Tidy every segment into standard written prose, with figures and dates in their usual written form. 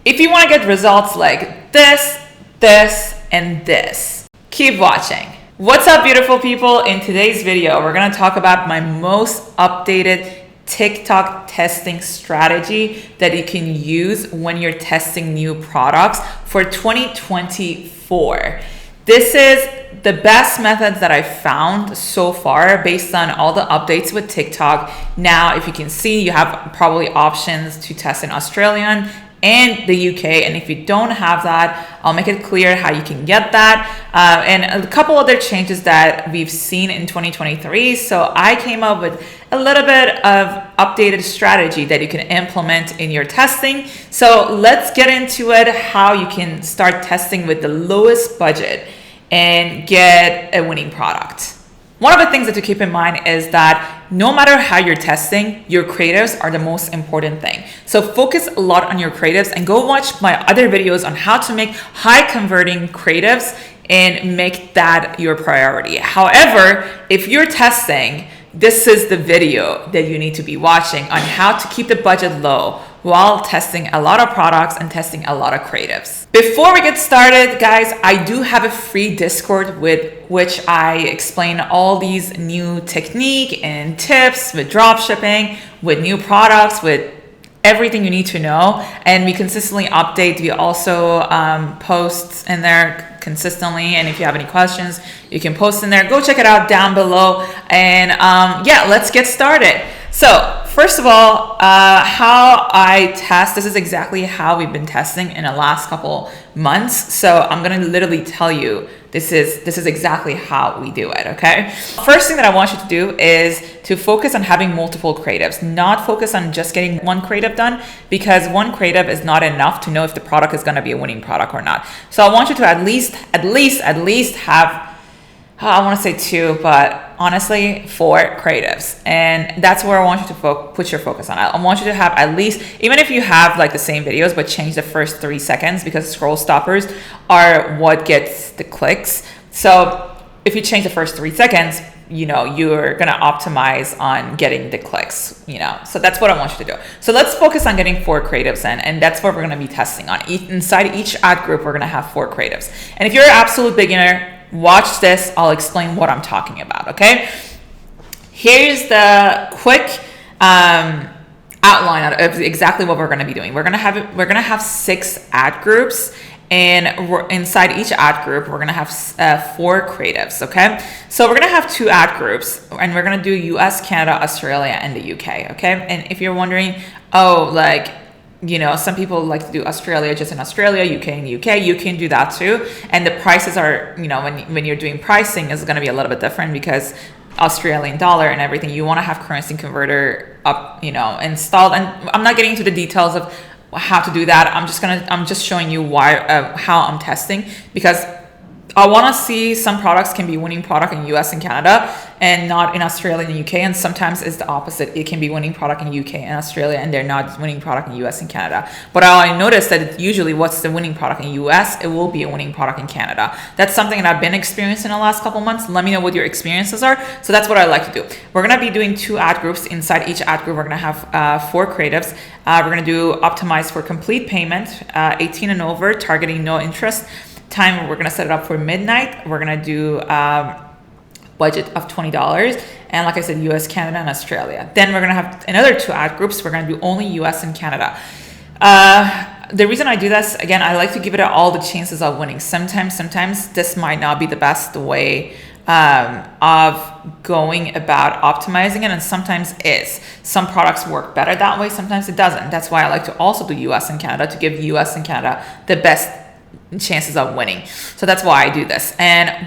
If you want to get results like this, and this, keep watching. What's up, beautiful people? In today's video, we're going to talk about my most updated TikTok testing strategy that you can use when you're testing new products for 2024. This is the best methods that I found so far based on all the updates with TikTok. Now, if you can see, you have probably options to test in Australian and the UK, and if you don't have that, I'll make it clear how you can get that, and a couple other changes that we've seen in 2023. So I came up with a little bit of updated strategy that you can implement in your testing. So let's get into it, how you can start testing with the lowest budget and get a winning product. One of the things that to keep in mind is that no matter how you're testing, your creatives are the most important thing. So focus a lot on your creatives and go watch my other videos on how to make high converting creatives and make that your priority. However, if you're testing, this is the video that you need to be watching on how to keep the budget low while testing a lot of products and testing a lot of creatives. Before we get started, guys, I do have a free Discord with which I explain all these new technique and tips with dropshipping, with new products, with everything you need to know. And we consistently update. We also post in there consistently, and if you have any questions, you can post in there. Go check it out down below. And yeah, let's get started. So first of all, how I test, this is exactly how we've been testing in the last couple months. So I'm gonna literally tell you, this is exactly how we do it, okay? First thing that I want you to do is to focus on having multiple creatives, not focus on just getting one creative done, because one creative is not enough to know if the product is gonna be a winning product or not. So I want you to at least have, I want to say 2, but honestly 4 creatives, and that's where I want you to put your focus on. I want you to have at least, even if you have like the same videos but change the first 3 seconds, because scroll stoppers are what gets the clicks. So if you change the first 3 seconds, you know, you're gonna optimize on getting the clicks, you know. So that's what I want you to do. So let's focus on getting 4 creatives in, and that's what we're gonna be testing on. Inside each ad group, we're gonna have 4 creatives. And if you're an absolute beginner, watch this, I'll explain what I'm talking about, okay? Here's the quick outline of exactly what we're gonna be doing. We're gonna have 6 ad groups, and inside each ad group, we're gonna have 4 creatives, okay? So we're gonna have 2 ad groups, and we're gonna do US, Canada, Australia, and the UK, okay? And if you're wondering, oh, like, you know, some people like to do Australia just in Australia, UK in the UK, you can do that too. And the prices are, you know, when you're doing pricing, is going to be a little bit different, because Australian dollar and everything, you want to have currency converter up, you know, installed. And I'm not getting into the details of how to do that. I'm just showing you why, how I'm testing, because I want to see some products can be winning product in US and Canada and not in Australia and UK. And sometimes it's the opposite. It can be winning product in UK and Australia, and they're not winning product in US and Canada. But I noticed that usually what's the winning product in US, it will be a winning product in Canada. That's something that I've been experiencing in the last couple months. Let me know what your experiences are. So that's what I like to do. We're going to be doing 2 ad groups. Inside each ad group, we're going to have 4 creatives. We're going to do optimize for complete payment, 18 and over, targeting no interest. Time, we're gonna set it up for midnight. We're gonna do budget of $20, and like I said, US, Canada, and Australia. Then we're gonna have another 2 ad groups. We're gonna do only US and Canada. The reason I do this, again, I like to give it all the chances of winning. Sometimes this might not be the best way of going about optimizing it, and sometimes is. Some products work better that way, sometimes it doesn't. That's why I like to also do US and Canada, to give US and Canada the best chances of winning. So that's why I do this.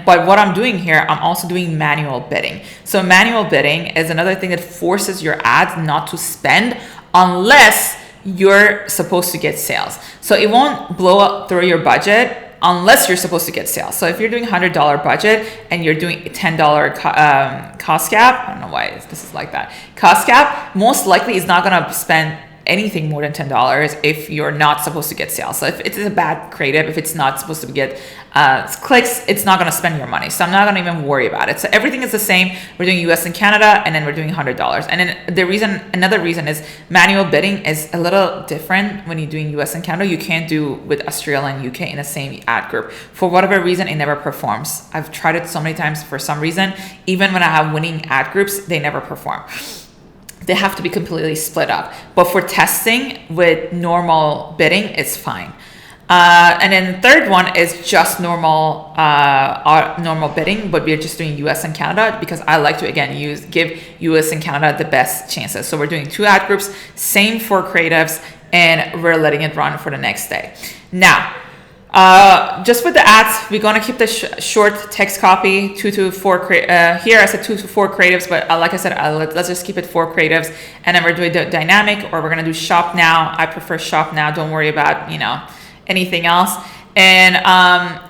But what I'm doing here, I'm also doing manual bidding. So manual bidding is another thing that forces your ads not to spend unless you're supposed to get sales. So it won't blow up through your budget unless you're supposed to get sales. So if you're doing $100 budget and you're doing a $10 cost cap, I don't know why this is like that, cost cap, most likely is not gonna spend anything more than $10 if you're not supposed to get sales. So if it's a bad creative, if it's not supposed to get clicks, it's not going to spend your money. So I'm not going to even worry about it. So everything is the same. We're doing US and Canada, and then we're doing $100. And then another reason is manual bidding is a little different when you're doing US and Canada. You can't do with Australia and UK in the same ad group. For whatever reason, it never performs. I've tried it so many times. For some reason, even when I have winning ad groups, they never perform. They have to be completely split up. But for testing with normal bidding, it's fine. And then the third one is just normal bidding, but we're just doing US and Canada because I like to, again, give US and Canada the best chances. So we're doing 2 ad groups, same for creatives, and we're letting it run for the next day. Now, just with the ads, we're going to keep the short text copy, 2 to 4 here I said 2 to 4 creatives, but like I said, let's just keep it 4 creatives, and then we're doing the dynamic, or we're going to do shop now. I prefer shop now. Don't worry about anything else. And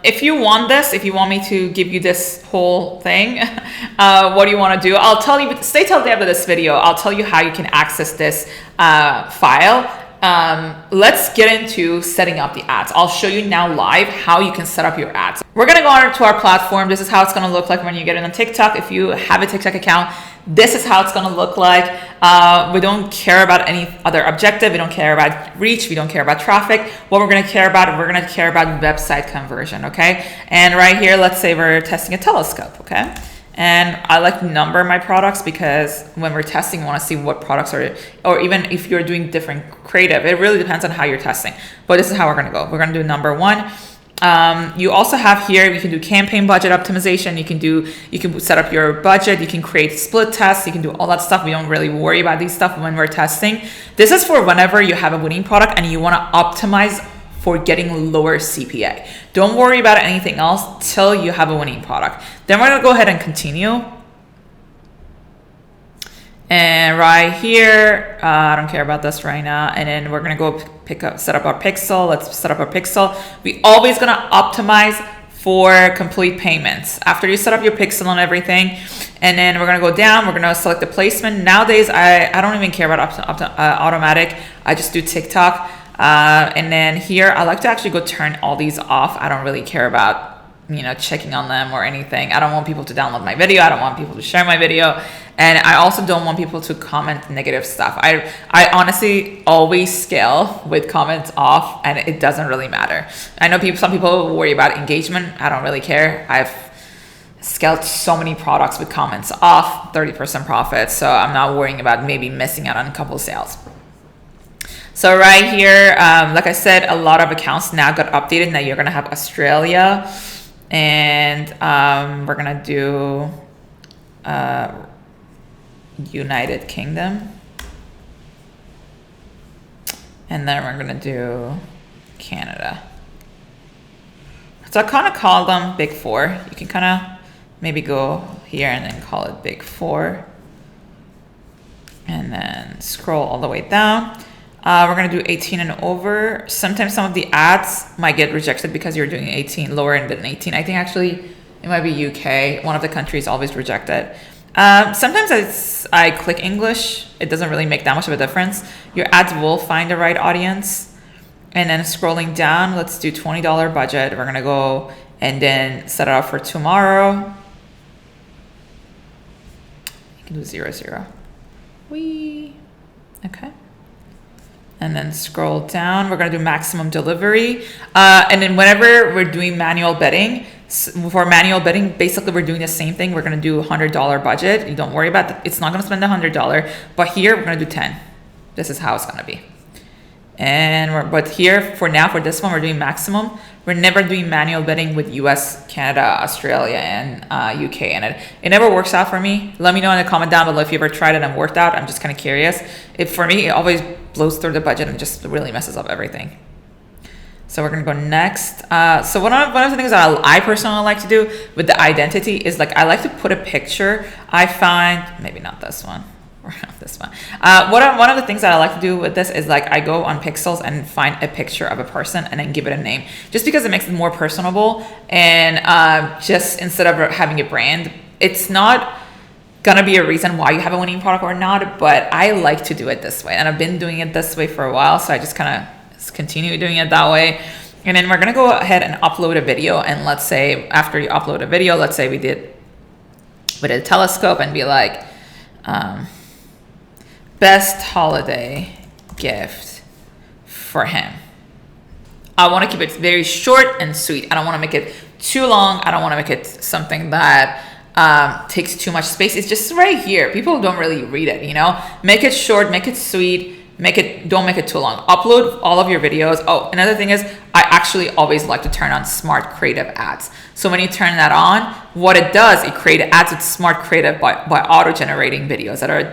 if you want me to give you this whole thing, what do you want to do? I'll tell you, stay till the end of this video. I'll tell you how you can access this file. Let's get into setting up the ads. I'll show you now live how you can set up your ads. We're going to go on to our platform. This is how it's going to look like when you get in on TikTok. If you have a TikTok account, this is how it's going to look like. We don't care about any other objective. We don't care about reach. We don't care about traffic. What we're going to care about website conversion. Okay. And right here, let's say we're testing a telescope. Okay. And I like to number my products because when we're testing, we want to see what products are, or even if you're doing different creative, it really depends on how you're testing. But this is how we're going to go. We're going to do number 1. You also have here, you can do campaign budget optimization. You can set up your budget. You can create split tests. You can do all that stuff. We don't really worry about these stuff when we're testing. This is for whenever you have a winning product and you want to optimize for getting lower CPA. Don't worry about anything else till you have a winning product. Then we're gonna go ahead and continue. And right here, I don't care about this right now. And then we're gonna go set up our pixel. Let's set up our pixel. We always gonna optimize for complete payments. After you set up your pixel and everything, and then we're gonna go down, we're gonna select the placement. Nowadays, I don't even care about automatic. I just do TikTok. And then here, I like to actually go turn all these off. I don't really care about, checking on them or anything. I don't want people to download my video. I don't want people to share my video. And I also don't want people to comment negative stuff. I honestly always scale with comments off, and it doesn't really matter. I know some people worry about engagement. I don't really care. I've scaled so many products with comments off, 30% profit. So I'm not worrying about maybe missing out on a couple of sales. So right here, like I said, a lot of accounts now got updated. Now you're going to have Australia, and we're going to do United Kingdom. And then we're going to do Canada. So I kind of call them Big 4. You can kind of maybe go here and then call it Big 4. And then scroll all the way down. We're going to do 18 and over. Sometimes some of the ads might get rejected because you're doing 18, lower end than 18. I think actually it might be UK. One of the countries always reject it. Sometimes I click English. It doesn't really make that much of a difference. Your ads will find the right audience. And then scrolling down, let's do $20 budget. We're going to go and then set it up for tomorrow. You can do 0. Whee. Okay. And then scroll down, we're gonna do maximum delivery. And then whenever we're doing manual bidding, for manual bidding, basically we're doing the same thing. We're gonna do a $100 budget. You don't worry about that. It's not gonna spend $100, but here we're gonna do 10. This is how it's gonna be. But here for this one, we're doing maximum. We're never doing manual bidding with US, Canada, Australia, and UK in it. It never works out for me. Let me know in the comment down below if you ever tried it and worked out. I'm just kind of curious. For me, it always blows through the budget and just really messes up everything. So we're gonna go next. So one of the things that I personally like to do with the identity is I like to put a picture. I find, maybe not this one. Or this one. One of the things that I like to do with this is I go on Pixels and find a picture of a person and then give it a name, just because it makes it more personable. And just instead of having a brand, it's not gonna be a reason why you have a winning product or not, but I like to do it this way, and I've been doing it this way for a while, so I just kind of continue doing it that way. And then we're gonna go ahead and upload a video, and let's say after you upload a video, let's say we did with a telescope, and be like, best holiday gift for him. I want to keep it very short and sweet. I don't want to make it too long. I don't want to make it something that takes too much space. It's just right here. People don't really read it, you know? Make it short, make it sweet, don't make it too long. Upload all of your videos. Oh, another thing is I actually always like to turn on smart creative ads. So when you turn that on, what it does, it creates ads with smart creative by auto-generating videos that are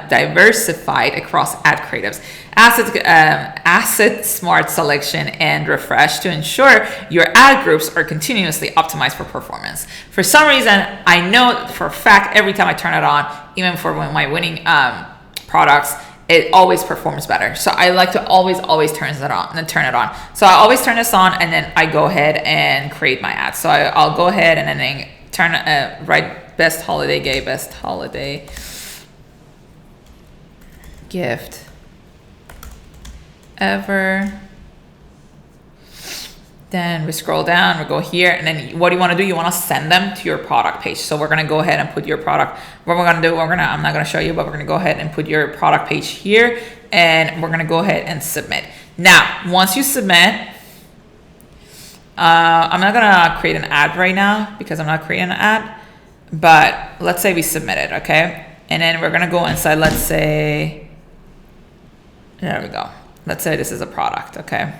diversified across ad creatives. Asset smart selection and refresh to ensure your ad groups are continuously optimized for performance. For some reason, I know for a fact every time I turn it on, even for my winning products, it always performs better. So I like to always turn it on. So I always turn this on, and then I go ahead and create my ads. So I'll go ahead and then write best holiday gift ever. Then we scroll down, we go here, and then what do you want to do? You want to send them to your product page. So we're going to go ahead and put your product. What we're going to do, I'm not going to show you, but we're going to go ahead and put your product page here, and we're going to go ahead and submit. Now, once you submit, I'm not going to create an ad right now because I'm not creating an ad, but let's say we submit it, okay? And then we're going to go inside, let's say, there we go. Let's say this is a product, okay?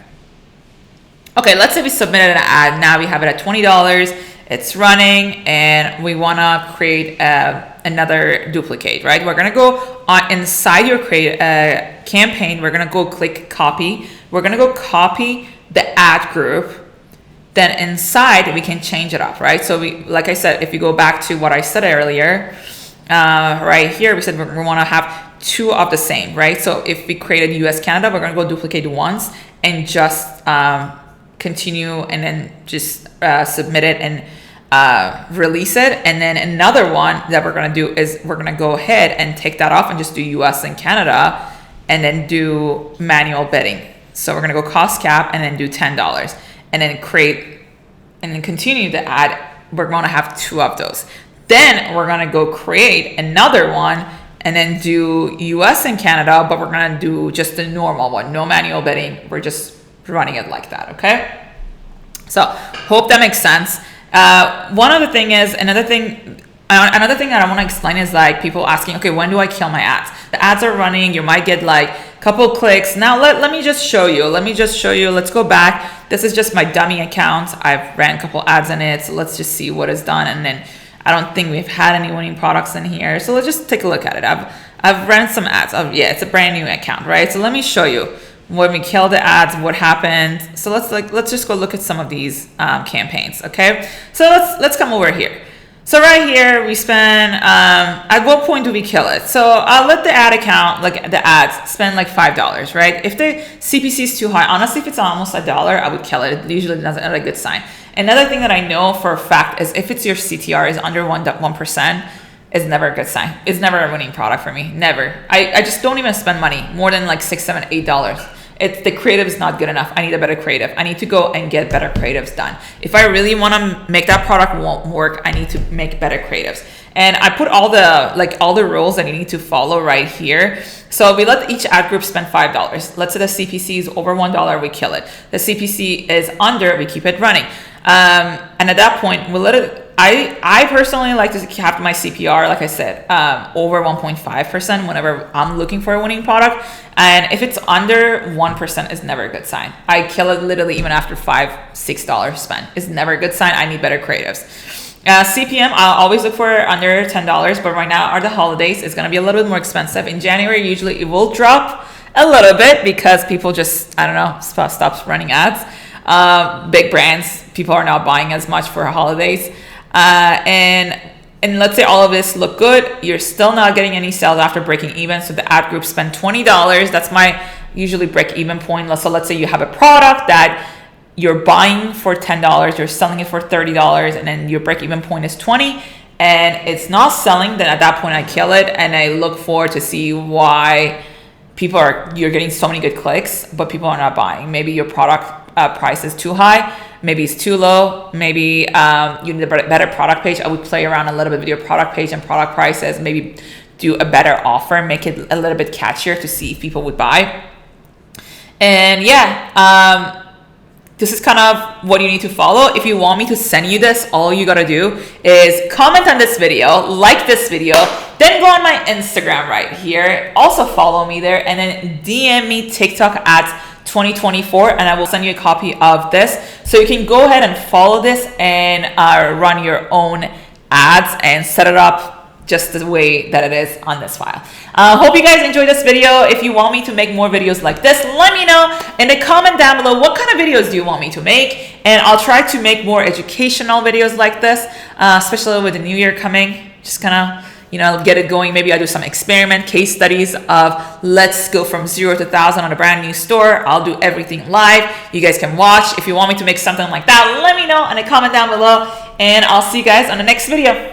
Okay, let's say we submitted an ad. Now we have it at $20. It's running, and we want to create another duplicate, right? We're going to go inside your campaign. We're going to go click copy. We're going to go copy the ad group. Then inside, we can change it up, right? So like I said, if you go back to what I said earlier, right here, we said we want to have two of the same, right? So if we created US, Canada, we're going to go duplicate once and just continue, and then just submit it and release it. And then another one that we're going to do is we're going to go ahead and take that off and just do US and Canada, and then do manual bidding. So we're going to go cost cap and then do $10, and then create and then continue the ad. We're going to have two of those. Then we're going to go create another one and then do US and Canada, but we're going to do just the normal one, no manual bidding. We're just running it like that, okay? So hope that makes sense. Another thing that I want to explain is like people asking, okay, when do I kill my ads? The ads are running, you might get like a couple clicks. Now let me just show you. Let's go back. This is just my dummy account. I've ran a couple ads in it. So let's just see what is done. And then I don't think we've had any winning products in here. So let's just take a look at it. I've ran some ads. Yeah, it's a brand new account, right? So let me show you when we kill the ads, what happened. So let's just go look at some of these campaigns, okay? So let's come over here. So right here we spend, at what point do we kill it? So I'll let the ad account, like the ads, spend like $5, right? If the CPC is too high, honestly, if it's almost $1, I would kill it. It usually doesn't a good sign. Another thing that I know for a fact is if it's your CTR is under 1%, it's never a good sign. It's never a winning product for me. Never. I just don't even spend money more than like $6, $7, $8. The creative is not good enough. I need a better creative. I need to go and get better creatives done. If I really want to make that product work, I need to make better creatives. And I put all the rules that you need to follow right here. So we let each ad group spend $5. Let's say the CPC is over $1, we kill it. The CPC is under, we keep it running. And at that point, we'll let it. I personally like to have my CPR, like I said, over 1.5% whenever I'm looking for a winning product. And if it's under 1%, it's never a good sign. I kill it literally even after $5, $6 spent. It's never a good sign. I need better creatives. CPM, I'll always look for under $10, but right now are the holidays. It's going to be a little bit more expensive. In January, usually it will drop a little bit because people just, I don't know, stops running ads. Big brands, people are not buying as much for holidays. And let's say all of this look good, you're still not getting any sales after breaking even. So the ad group spend $20. That's my usually break even point. So let's say you have a product that you're buying for $10, you're selling it for $30, and then your break even point is $20. and it's not selling, then at that point I kill it and I look forward to see why you're getting so many good clicks, but people are not buying. Maybe your product price is too high, maybe it's too low, maybe you need a better product page. I would play around a little bit with your product page and product prices, maybe do a better offer, make it a little bit catchier to see if people would buy. And yeah, this is kind of what you need to follow. If you want me to send you this, all you gotta do is comment on this video, like this video, then go on my Instagram right here. Also follow me there, and then DM me TikTok at 2024, and I will send you a copy of this. So you can go ahead and follow this and run your own ads and set it up just the way that it is on this file. Hope you guys enjoyed this video. If you want me to make more videos like this, let me know in the comment down below what kind of videos do you want me to make, and I'll try to make more educational videos like this, especially with the new year coming. Just kind of, you know, get it going. Maybe I'll do some experiment case studies of let's go from 0 to 1,000 on a brand new store. I'll do everything live. You guys can watch. If you want me to make something like that, let me know in the comment down below, and I'll see you guys on the next video.